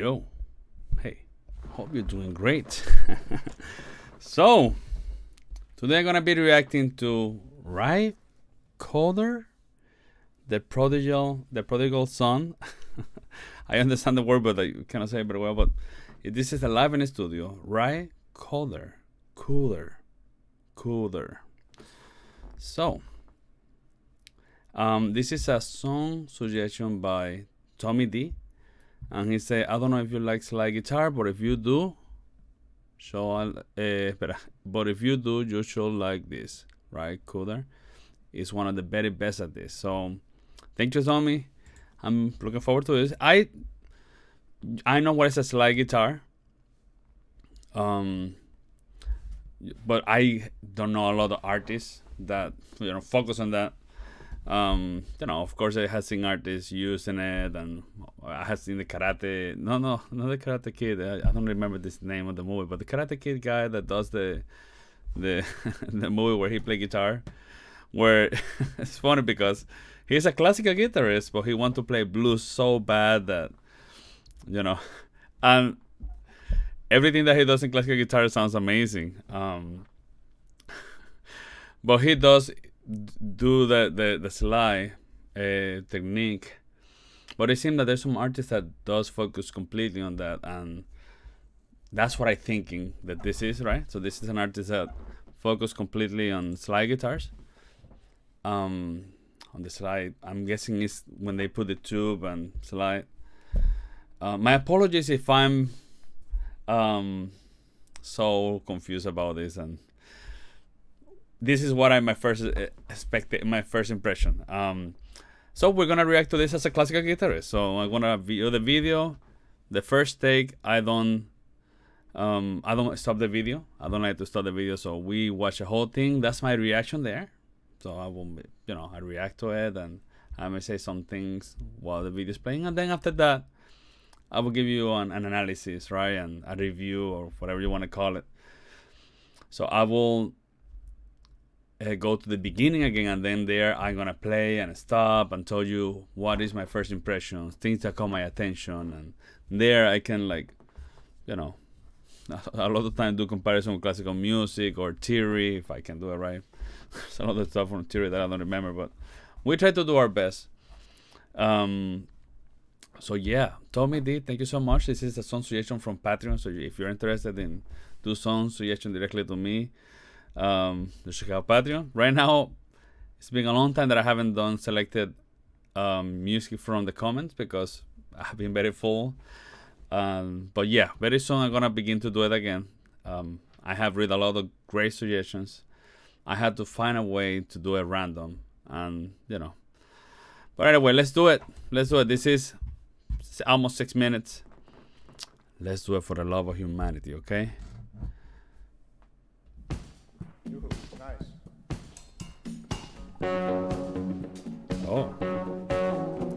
Yo, hey, hope you're doing great. So, today I'm gonna be reacting to Right Cooder, the prodigal son. I understand the word, but I cannot say it very well. But this is a live in the studio. Right Cooder. So, this is a song suggestion by Tommy D. And he said, I don't know if you like slide guitar, but if you do, but if you do, you should like this, right? Cooder is one of the very best at this. So, thank you, Tommy. I'm looking forward to this. I know what is a slide guitar, but I don't know a lot of artists that focus on that. Of course, I have seen artists using it, and I have seen the karate. No, not the Karate Kid. I don't remember this name of the movie, but the Karate Kid guy that does the the movie where he play guitar. Where it's funny because he's a classical guitarist, but he want to play blues so bad that and everything that he does in classical guitar sounds amazing. But he does do the slide technique, but it seems that there's some artists that does focus completely on that, and that's what I'm thinking that this is, right? So this is an artist that focus completely on slide guitars. On the slide, I'm guessing is when they put the tube and slide. My apologies if I'm so confused about this, and this is what I my first expected, my first impression. So we're gonna react to this as a classical guitarist. So I'm gonna view the video. The first take, I don't stop the video. I don't like to stop the video, so we watch the whole thing. That's my reaction there. So I won't be, I react to it, and I may say some things while the video is playing, and then after that, I will give you an analysis, right, and a review or whatever you want to call it. So I will go to the beginning again, and then there I'm gonna play and stop and tell you what is my first impressions, things that caught my attention, and there I can a lot of time do comparison with classical music or theory if I can do it right. Some of the stuff from theory that I don't remember, but we try to do our best. So yeah, Tommy D, thank you so much. This is a song suggestion from Patreon, so if you're interested in do song suggestion directly to me, just check out Patreon. Right now, it's been a long time that I haven't done selected music from the comments because I have been very full. But yeah, very soon I'm gonna begin to do it again. I have read a lot of great suggestions. I had to find a way to do it random, and But anyway, let's do it. This is almost 6 minutes. Let's do it for the love of humanity, okay? Nice. Oh,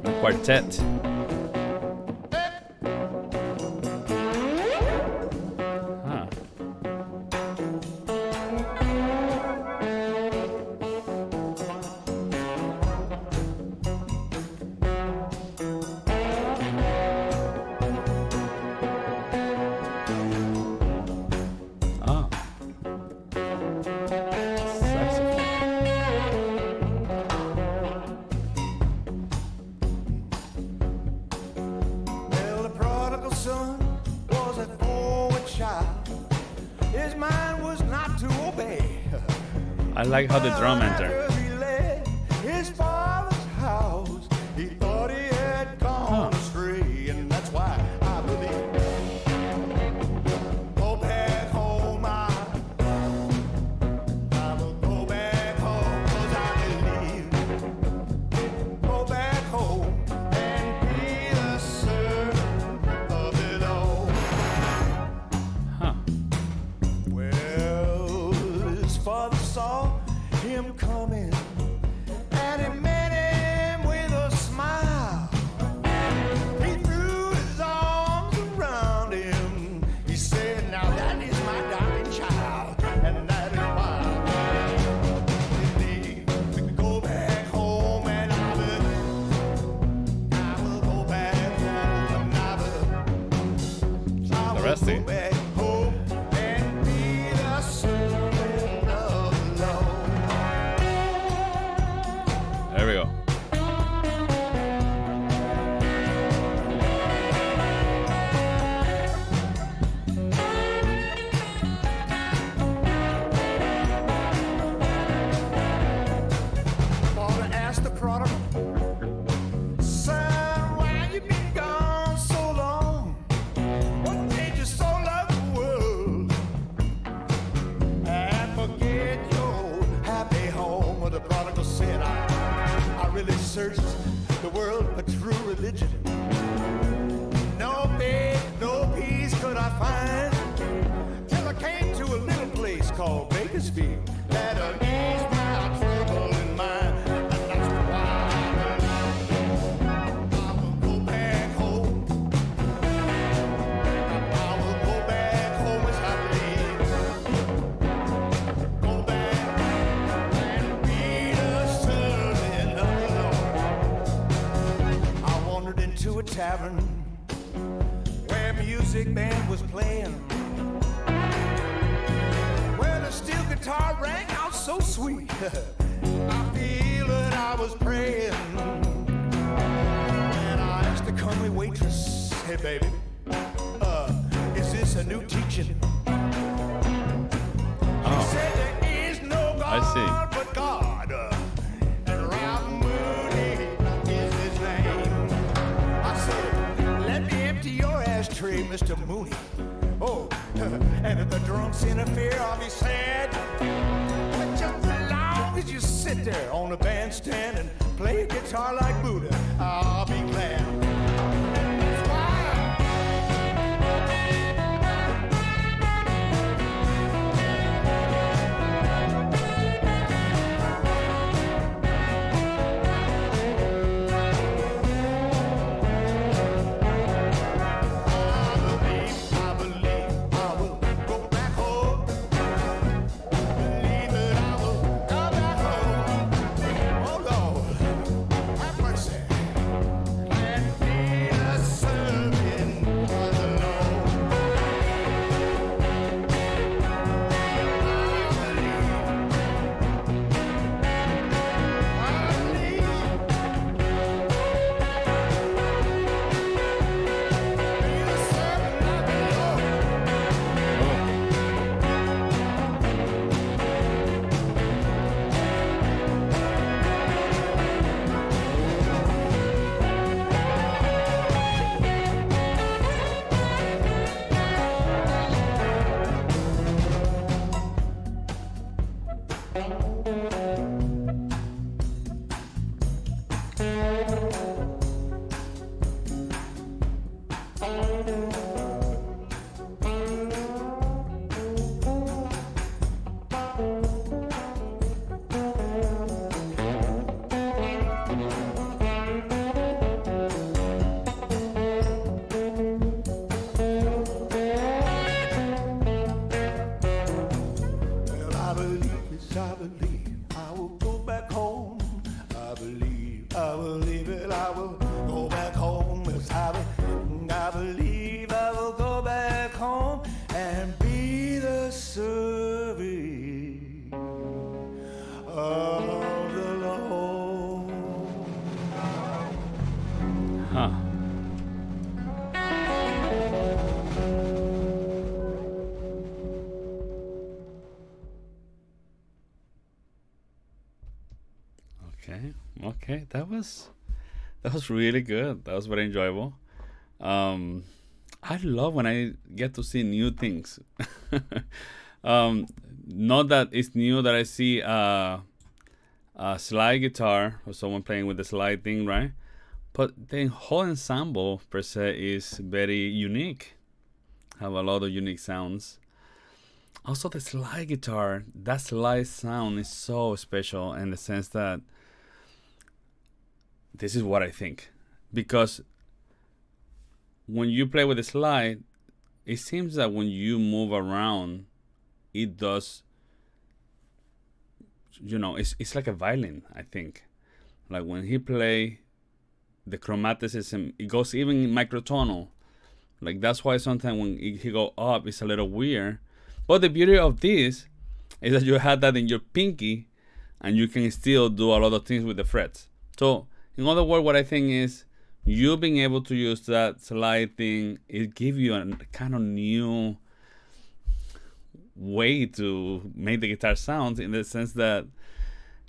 a quartet. Huh. Ah. Saxophone. Well, the prodigal son was a forward child. His mind was not to obey. I like how the drum enter. After he left his father's house, he thought he had gone astray, and that's why I believe. Go back home, I will go back home, 'cause I believe. Go back home and be the servant of the Lord. Huh. Well, his father saw him coming Arresting. Go back home and be the servant of the Lord. There we go. Father asked the prodigal, son, why you been gone so long? What made you so love the world and forget your happy home? Well, the prodigal said, I really searched the world for true religion. No faith, no peace could I find till I came to a little place called Bakersfield that'll ease my trouble in mind. And that's why I will go back home. I will go back home as I believe. Go back and be the servant of the Lord. I wandered into a tavern where music band was playing, where the steel guitar rang out so sweet. I feel that I was praying, and I asked the comely waitress, hey baby, is this a new teaching? She said there is no God but God, and Ralph Moody is his name. I said, let me empty your ashtray, Mr. Mooney. Oh, and if the drums interfere, I'll be sad. But just as long as you sit there on the bandstand and play guitar like Buddha, I'll be glad. That's why I believe I will go back home. Believe that I will go back home. Oh Lord, have mercy. And be the servant of the Lord. I believe. Be the servant of the Lord. Well, I believe, yes, I believe I will go back home. I believe it, I will go back home. Yes, I believe I will go back home and be the servant of the Lord. Huh. Okay, that was really good. That was very enjoyable. I love when I get to see new things. Not that it's new that I see a slide guitar or someone playing with the slide thing, right? But the whole ensemble per se is very unique. Have a lot of unique sounds. Also, the slide guitar, that slide sound is so special in the sense that this is what I think. Because when you play with the slide, it seems that when you move around, it does, it's like a violin, I think. Like when he play the chromaticism, it goes even microtonal. Like that's why sometimes when he go up, it's a little weird. But the beauty of this is that you have that in your pinky, and you can still do a lot of things with the frets. So in other words, what I think is you being able to use that slide thing, it gives you a kind of new way to make the guitar sound, in the sense that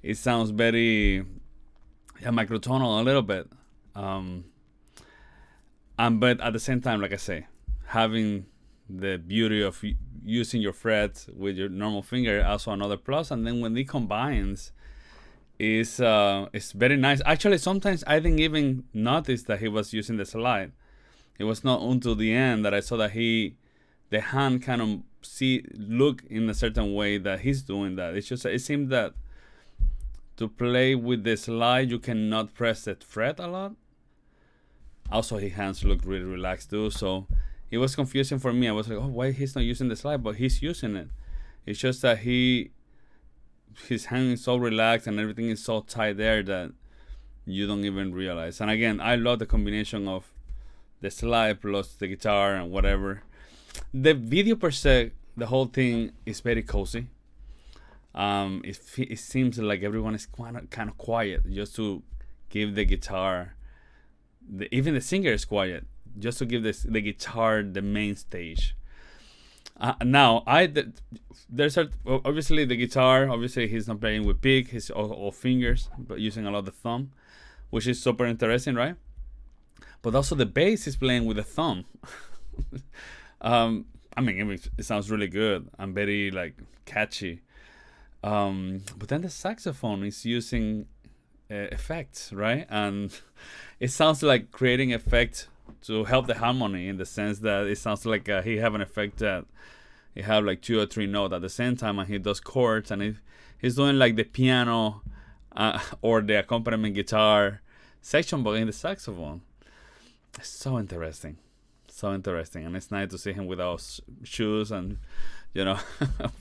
it sounds very microtonal a little bit. But at the same time, like I say, having the beauty of using your frets with your normal finger, also another plus. And then when it combines, it's very nice. Actually, sometimes I didn't even notice that he was using the slide. It was not until the end that I saw that the hand kind of look in a certain way that he's doing that. It's just, it seemed that to play with the slide, you cannot press that fret a lot. Also, his hands look really relaxed too, so it was confusing for me. I was like, oh, why he's not using the slide? But he's using it. It's just that his hand is so relaxed and everything is so tight there that you don't even realize. And again, I love the combination of the slide plus the guitar and whatever. The video per se, the whole thing is very cozy. It seems like everyone is kind of quiet, just to give the guitar, even the singer is quiet, just to give the guitar the main stage. Now, there's obviously the guitar. Obviously, he's not playing with pick; he's all fingers, but using a lot of the thumb, which is super interesting, right? But also the bass is playing with the thumb. I mean, it sounds really good and very like catchy. But then the saxophone is using effects, right? And it sounds like creating effects to help the harmony, in the sense that it sounds like he have an effect that he have like 2 or 3 notes at the same time, and he does chords, and he's doing like the piano or the accompaniment guitar section, but in the saxophone. It's so interesting. And it's nice to see him without shoes and, you know,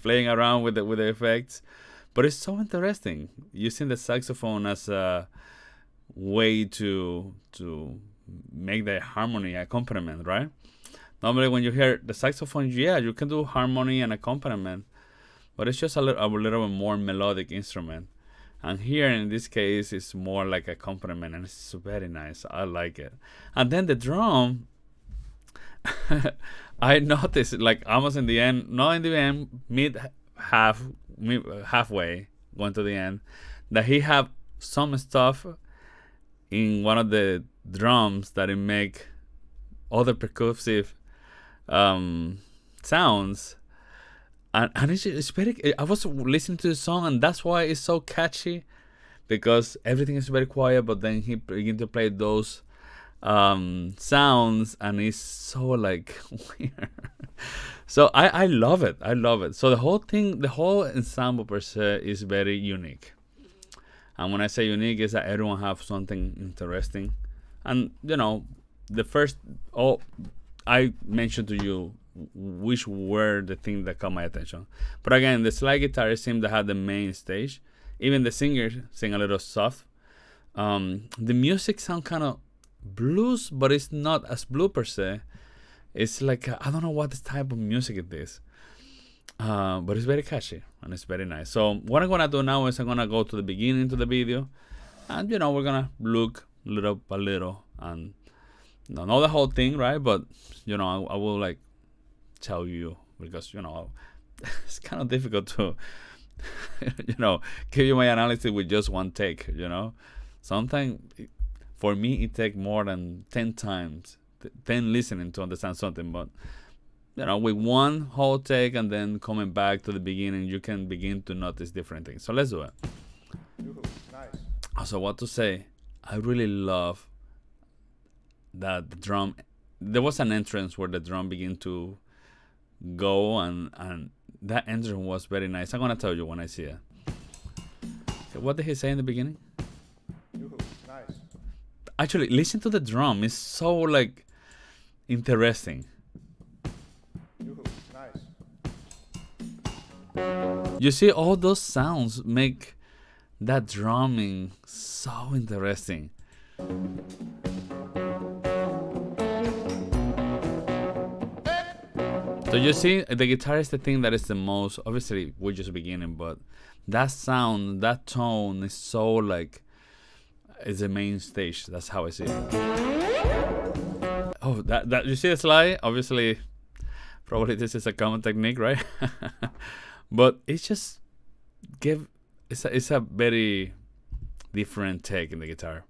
playing around with the effects. But it's so interesting using the saxophone as a way to make the harmony accompaniment, right? Normally when you hear the saxophone, yeah, you can do harmony and accompaniment, but it's just a little bit more melodic instrument. And here in this case, it's more like accompaniment, and it's very nice. I like it. And then the drum, I noticed like almost in the end, not in the end, halfway going to the end, that he have some stuff in one of the drums that it make other percussive sounds, and it's very. I was listening to the song, and that's why it's so catchy, because everything is very quiet, but then he begin to play those sounds, and it's so like weird. So I love it. So the whole ensemble per se is very unique. And when I say unique, is that everyone have something interesting. And you know, I mentioned to you which were the things that caught my attention. But again, the slide guitar seemed to have the main stage. Even the singers sing a little soft. The music sound kind of blues, but it's not as blue per se. It's like I don't know what type of music it is, but it's very catchy and it's very nice. So what I'm gonna do now is I'm gonna go to the beginning to the video, and you know, we're gonna look little by little, and not the whole thing, right? But you know, I will like tell you, because you know it's kind of difficult to you know, give you my analysis with just one take. You know, sometimes for me it takes more than 10 times, 10 listening to understand something. But you know, with one whole take and then coming back to the beginning, you can begin to notice different things. So let's do it. Nice. So what to say? I really love that the drum. There was an entrance where the drum began to go, and that entrance was very nice. I'm gonna tell you when I see it. Okay, what did he say in the beginning? Nice. Actually, listen to the drum. It's so like interesting. Nice. You see, all those sounds make that drumming so interesting. So you see, the guitar is the thing that is the most, obviously we're just beginning, but that sound, that tone is so like, it's the main stage. That's how I see it. Oh, that you see the slide? Obviously, probably this is a common technique, right? But it's just it's a very different take in the guitar.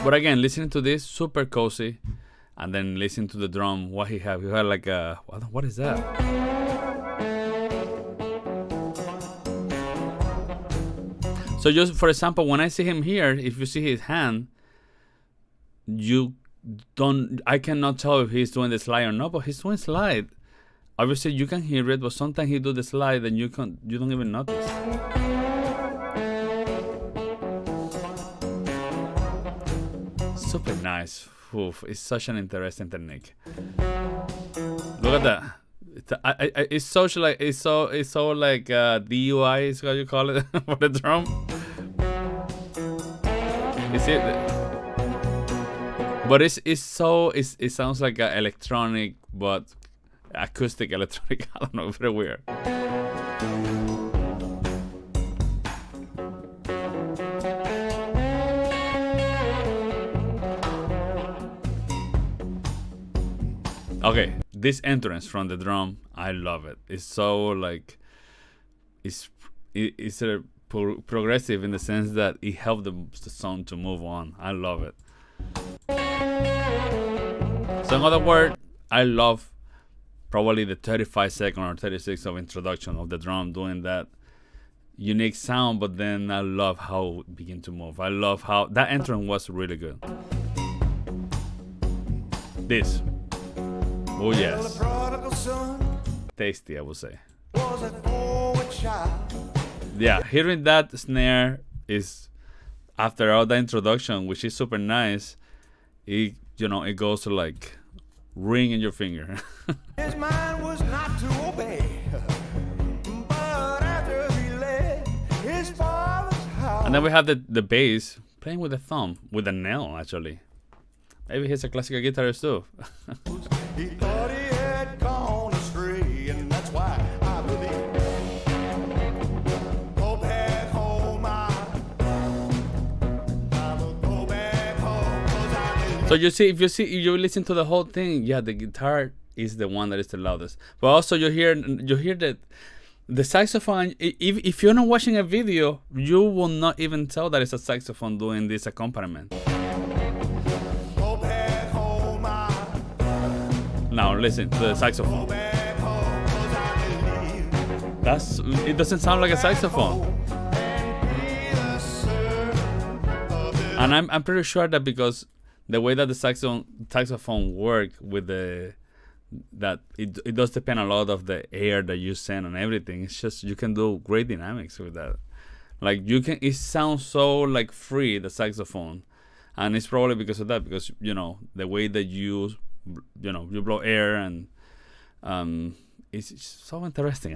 But again, listening to this, super cozy, and then listen to the drum. What he had like a what is that? So just for example, when I see him here, if you see his hand, I cannot tell if he's doing the slide or not, but he's doing slide. Obviously you can hear it, but sometimes he do the slide and you don't even notice. Super nice. Oof, it's such an interesting technique. Look at that. It's so like DUI is what you call it for the drum. You see it? But it sounds like an electronic, but acoustic electronic. I don't know, very weird. Okay, this entrance from the drum, I love it. It's so like, it's a progressive in the sense that it helped the song to move on. I love it. So in other words, I love probably the 35-second or 36 of introduction of the drum doing that unique sound, but then I love how it begin to move. I love how that entrance was really good. This. Oh yes. Tasty, I would say. Yeah, hearing that snare is after all the introduction, which is super nice. It goes to like ring in your finger. His mind was not to obey, but after he left his father's house. And then we have the bass playing with the thumb, with the nail actually. Maybe he's a classical guitarist too. He thought he had gone astray, and that's why I believe. Go back home, I will go back home, 'cause I believe. So if you listen to the whole thing, yeah, the guitar is the one that is the loudest. But also you hear that the saxophone. If you're not watching a video, you will not even tell that it's a saxophone doing this accompaniment. Now listen to the saxophone. It doesn't sound like a saxophone. And I'm pretty sure that because the way that the saxophone work with it does depend a lot of the air that you send and everything. It's just you can do great dynamics with that. Like it sounds so like free, the saxophone, and it's probably because of that, because the way that you blow air, and it's so interesting.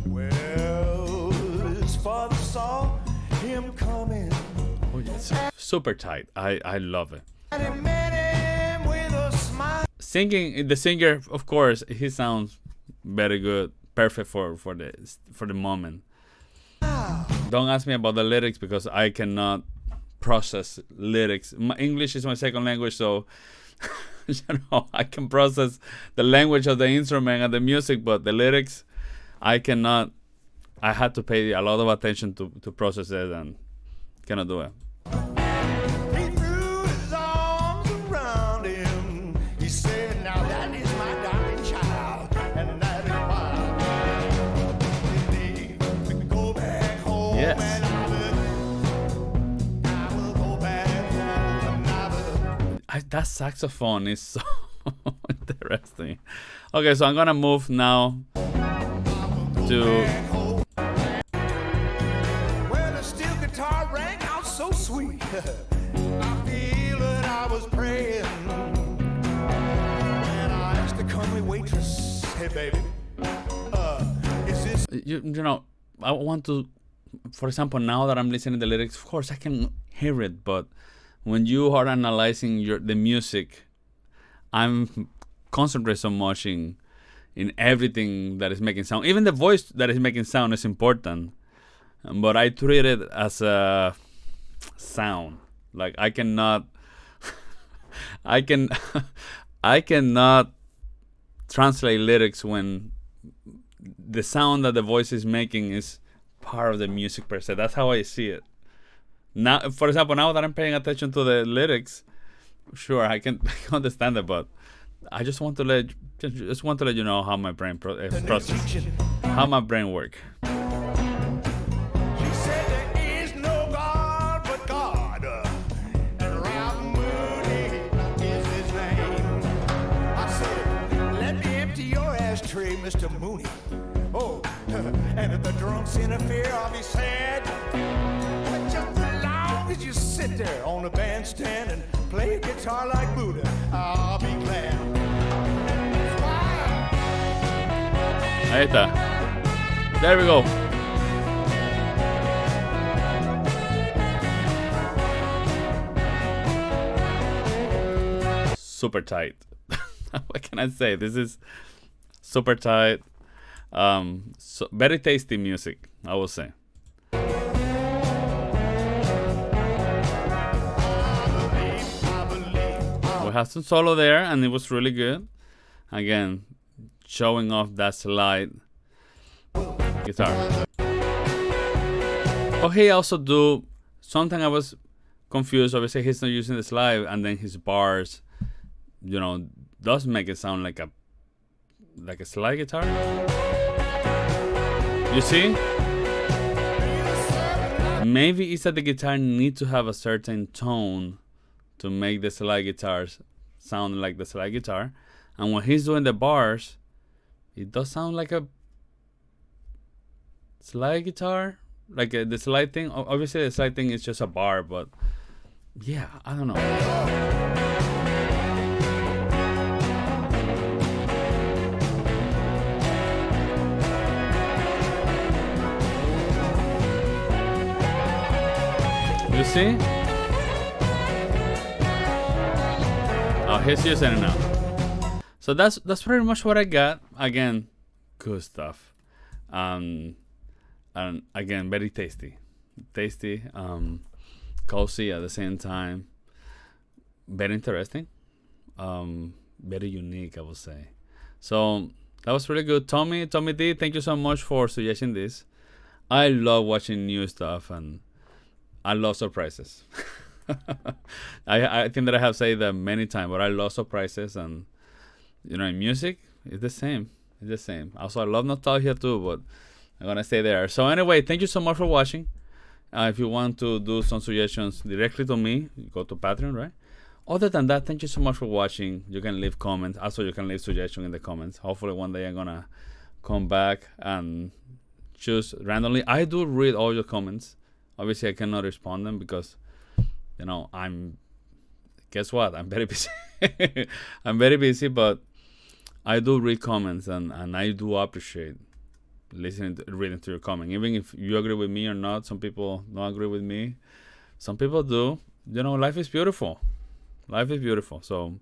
Well, his father saw him coming. Oh, it's super tight. I love it. And he met him with a smile. Singing, the singer, of course, he sounds very good, perfect for the moment. Don't ask me about the lyrics because I cannot process lyrics. English is my second language, so I can process the language of the instrument and the music, but the lyrics I cannot. I had to pay a lot of attention to process it, and cannot do it. He threw his arms around him. He said, "Now that is my darling child, and that is why we go back home." Yes. And I will go back home, and That saxophone is so interesting. Okay, so I'm gonna move now to. Well, the steel guitar rang out so sweet. I feel that I was praying. And I asked the comely waitress, "Hey, baby, is this?" I want to, for example, now that I'm listening to the lyrics, of course I can hear it, but when you are analyzing the music, I'm concentrate so much in everything that is making sound. Even the voice that is making sound is important, but I treat it as a sound. Like I cannot, I can, I cannot translate lyrics when the sound that the voice is making is part of the music per se. That's how I see it. Now, for example, now that I'm paying attention to the lyrics, sure, I can understand it, but I just want to let you know how my brain process, how my brain work. She said there is no God but God, and Ralph Mooney is his name. I said, let me empty your ashtray, Mr. Mooney. Oh, and if the drunks interfere, I'll be sad. But just as long as you sit there on the bandstand and play a guitar like Buddha, I'll be glad. Ahí está. There we go. Super tight. What can I say? This is super tight. So very tasty music, I will say. We had some solo there, and it was really good. Again, showing off that slide guitar. Oh, he also do something. I was confused. Obviously, he's not using the slide, and then his bars, does make it sound like a slide guitar. You see? Maybe it's that the guitar need to have a certain tone to make the slide guitars sound like the slide guitar, and when he's doing the bars, it does sound like a slide guitar, like the slide thing. Obviously, the slide thing is just a bar, but yeah, I don't know. You see? Oh, he's using it now. So that's pretty much what I got. Again, good stuff. And again, very tasty, cozy at the same time. Very interesting. Very unique, I would say. So that was really good. Tommy D, thank you so much for suggesting this. I love watching new stuff, and I love surprises. I think that I have said that many times, but I love surprises, and in music, it's the same. It's the same. Also, I love nostalgia too, but I'm gonna stay there. So anyway, thank you so much for watching. If you want to do some suggestions directly to me, you go to Patreon, right? Other than that, thank you so much for watching. You can leave comments. Also, you can leave suggestions in the comments. Hopefully, one day I'm gonna come back and choose randomly. I do read all your comments. Obviously, I cannot respond them because, guess what? I'm very busy. I'm very busy, but I do read comments, and I do appreciate reading to your comment. Even if you agree with me or not, some people don't agree with me. Some people do. Life is beautiful. Life is beautiful. So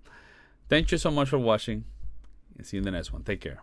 thank you so much for watching, and see you in the next one. Take care.